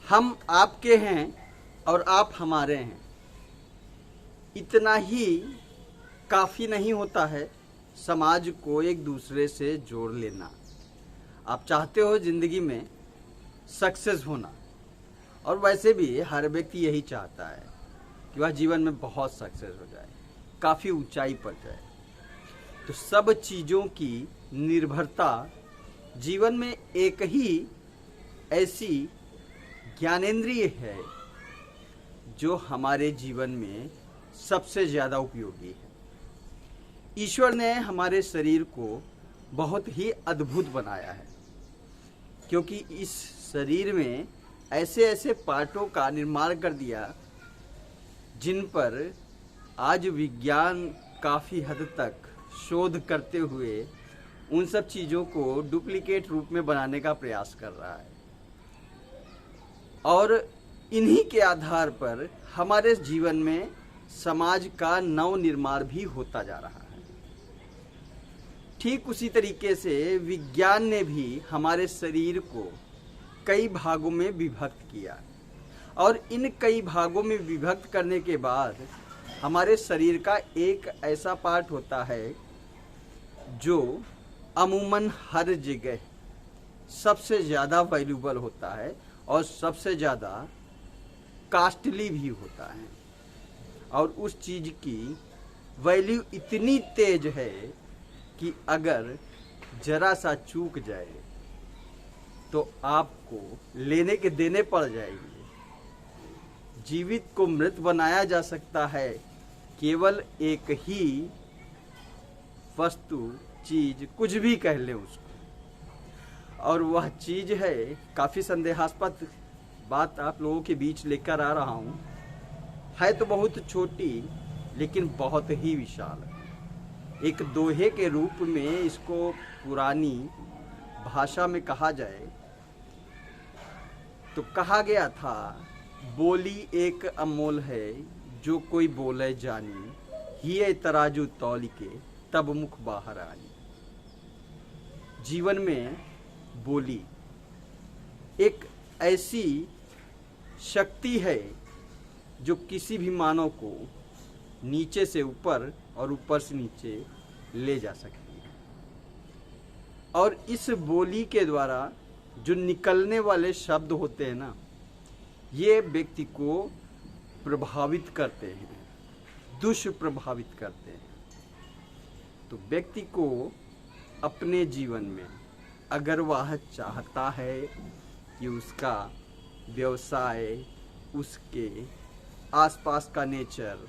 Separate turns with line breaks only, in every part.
हम आपके हैं और आप हमारे हैं, इतना ही काफ़ी नहीं होता है समाज को एक दूसरे से जोड़ लेना। आप चाहते हो ज़िंदगी में सक्सेस होना, और वैसे भी हर व्यक्ति यही चाहता है कि वह जीवन में बहुत सक्सेस हो जाए, काफ़ी ऊंचाई पर जाए। तो सब चीज़ों की निर्भरता जीवन में एक ही ऐसी ज्ञानेंद्रिय है जो हमारे जीवन में सबसे ज़्यादा उपयोगी है। ईश्वर ने हमारे शरीर को बहुत ही अद्भुत बनाया है, क्योंकि इस शरीर में ऐसे ऐसे पार्टों का निर्माण कर दिया जिन पर आज विज्ञान काफ़ी हद तक शोध करते हुए उन सब चीज़ों को डुप्लीकेट रूप में बनाने का प्रयास कर रहा है, और इन्हीं के आधार पर हमारे जीवन में समाज का नव निर्माण भी होता जा रहा है। ठीक उसी तरीके से विज्ञान ने भी हमारे शरीर को कई भागों में विभक्त किया, और इन कई भागों में विभक्त करने के बाद हमारे शरीर का एक ऐसा पार्ट होता है जो अमूमन हर जगह सबसे ज़्यादा वैल्यूबल होता है और सबसे ज़्यादा कास्टली भी होता है, और उस चीज़ की वैल्यू इतनी तेज है कि अगर जरा सा चूक जाए तो आपको लेने के देने पड़ जाएंगे। जीवित को मृत बनाया जा सकता है केवल एक ही वस्तु, चीज, कुछ भी कह लें उसको, और वह चीज है, काफ़ी संदेहास्पद बात आप लोगों के बीच लेकर आ रहा हूँ, है तो बहुत छोटी लेकिन बहुत ही विशाल है। एक दोहे के रूप में इसको पुरानी भाषा में कहा जाए तो कहा गया था, बोली एक अनमोल है जो कोई बोले जानी, हिये तराजू तौल के तब मुख बाहर आनी। जीवन में बोली एक ऐसी शक्ति है जो किसी भी मानव को नीचे से ऊपर और ऊपर से नीचे ले जा सकती है, और इस बोली के द्वारा जो निकलने वाले शब्द होते हैं ना, ये व्यक्ति को प्रभावित करते हैं, दुष्प्रभावित करते हैं। तो व्यक्ति को अपने जीवन में अगर वह चाहता है कि उसका व्यवसाय, उसके आसपास का नेचर,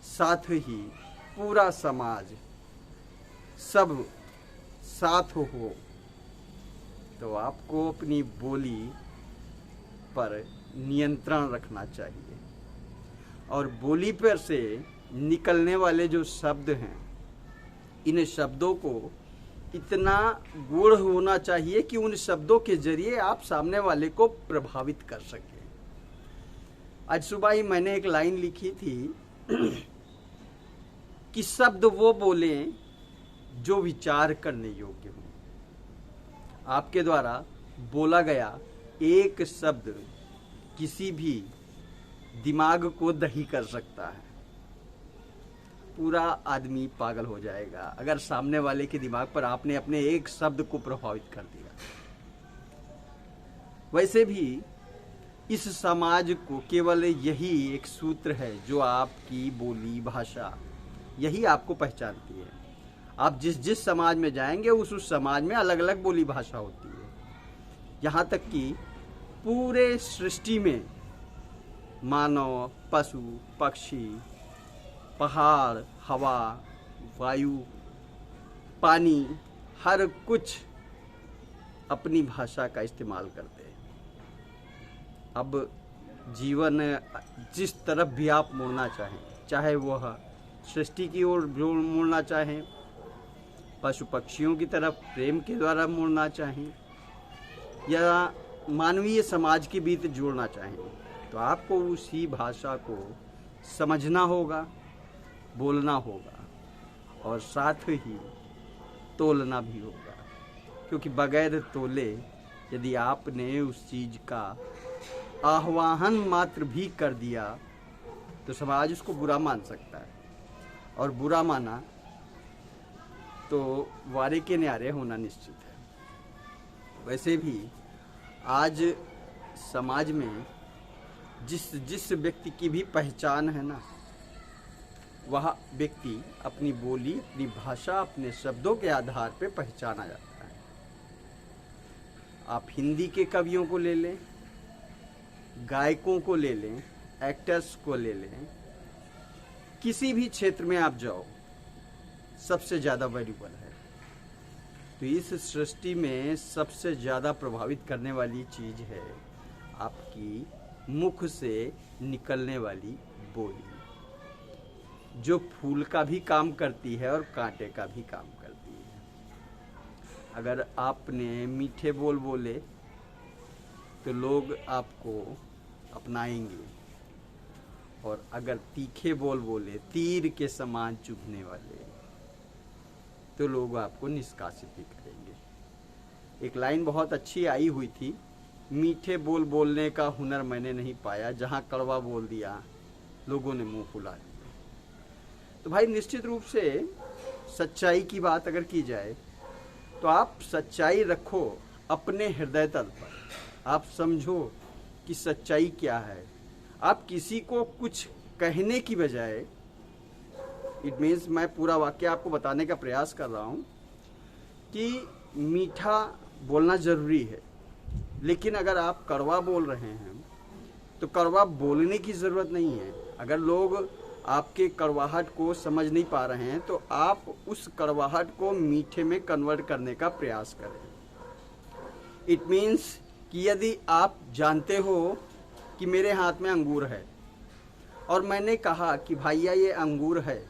साथ ही पूरा समाज सब साथ हो, तो आपको अपनी बोली पर नियंत्रण रखना चाहिए, और बोली पर से निकलने वाले जो शब्द हैं, इन शब्दों को इतना गूढ़ होना चाहिए कि उन शब्दों के जरिए आप सामने वाले को प्रभावित कर सकें। आज सुबह ही मैंने एक लाइन लिखी थी कि शब्द वो बोलें जो विचार करने योग्य हो। आपके द्वारा बोला गया एक शब्द किसी भी दिमाग को दही कर सकता है। पूरा आदमी पागल हो जाएगा अगर सामने वाले के दिमाग पर आपने अपने एक शब्द को प्रभावित कर दिया। वैसे भी इस समाज को केवल यही एक सूत्र है जो आपकी बोली भाषा, यही आपको पहचानती है। आप जिस जिस समाज में जाएंगे उस समाज में अलग अलग बोली भाषा होती है। यहाँ तक कि पूरे सृष्टि में मानव, पशु, पक्षी, पहाड़, हवा, वायु, पानी, हर कुछ अपनी भाषा का इस्तेमाल करते हैं। अब जीवन जिस तरफ भी आप मुड़ना चाहें, चाहे वह सृष्टि की ओर मुड़ना चाहें, पशु पक्षियों की तरफ प्रेम के द्वारा मुड़ना चाहें, या मानवीय समाज के बीच जोड़ना चाहें, तो आपको उसी भाषा को समझना होगा, बोलना होगा, और साथ ही तोलना भी होगा। क्योंकि बगैर तोले यदि आपने उस चीज़ का आह्वान मात्र भी कर दिया तो समाज उसको बुरा मान सकता है, और बुरा माना तो वारे के न्यारे होना निश्चित है। वैसे भी आज समाज में जिस व्यक्ति की भी पहचान है ना, वह व्यक्ति अपनी बोली, अपनी भाषा, अपने शब्दों के आधार पर पहचाना जाता है। आप हिंदी के कवियों को ले लें, गायकों को ले लें, एक्टर्स को ले लें, किसी भी क्षेत्र में आप जाओ, सबसे ज़्यादा वैल्यूबल है। तो इस सृष्टि में सबसे ज़्यादा प्रभावित करने वाली चीज़ है आपकी मुख से निकलने वाली बोली, जो फूल का भी काम करती है और कांटे का भी काम करती है। अगर आपने मीठे बोल बोले तो लोग आपको अपनाएंगे, और अगर तीखे बोल बोले, तीर के समान चुभने वाले, तो लोग आपको निष्कासित भी करेंगे। एक लाइन बहुत अच्छी आई हुई थी, मीठे बोल बोलने का हुनर मैंने नहीं पाया, जहाँ कड़वा बोल दिया लोगों ने मुंह फुला दिया। तो भाई निश्चित रूप से सच्चाई की बात अगर की जाए तो आप सच्चाई रखो अपने हृदय तल पर। आप समझो कि सच्चाई क्या है। आप किसी को कुछ कहने की बजाय, इट मीन्स मैं पूरा वाक्य आपको बताने का प्रयास कर रहा हूँ कि मीठा बोलना ज़रूरी है, लेकिन अगर आप कड़वा बोल रहे हैं तो कड़वा बोलने की ज़रूरत नहीं है। अगर लोग आपके कड़वाहट को समझ नहीं पा रहे हैं तो आप उस कड़वाहट को मीठे में कन्वर्ट करने का प्रयास करें। इट मीन्स कि यदि आप जानते हो कि मेरे हाथ में अंगूर है और मैंने कहा कि भैया ये अंगूर है,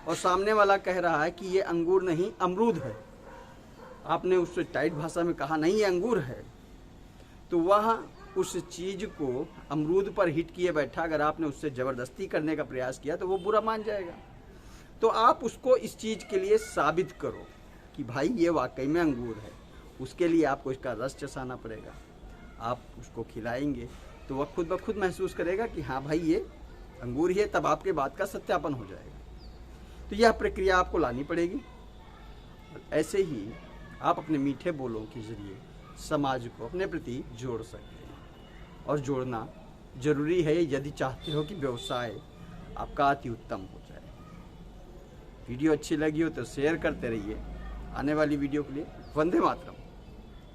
और सामने वाला कह रहा है कि ये अंगूर नहीं अमरूद है, आपने उससे टाइट भाषा में कहा नहीं ये अंगूर है, तो वह उस चीज़ को अमरूद पर हिट किए बैठा। अगर आपने उससे ज़बरदस्ती करने का प्रयास किया तो वो बुरा मान जाएगा। तो आप उसको इस चीज़ के लिए साबित करो कि भाई ये वाकई में अंगूर है। उसके लिए आपको इसका रस चसाना पड़ेगा। आप उसको खिलाएंगे तो वह खुद ब खुद महसूस करेगा कि हाँ भाई ये अंगूर ही है, तब आपके बात का सत्यापन हो जाएगा। तो यह प्रक्रिया आपको लानी पड़ेगी। और ऐसे ही आप अपने मीठे बोलों के जरिए समाज को अपने प्रति जोड़ सकते हैं, और जोड़ना जरूरी है यदि चाहते हो कि व्यवसाय आपका अति उत्तम हो जाए। वीडियो अच्छी लगी हो तो शेयर करते रहिए। आने वाली वीडियो के लिए वंदे मातरम।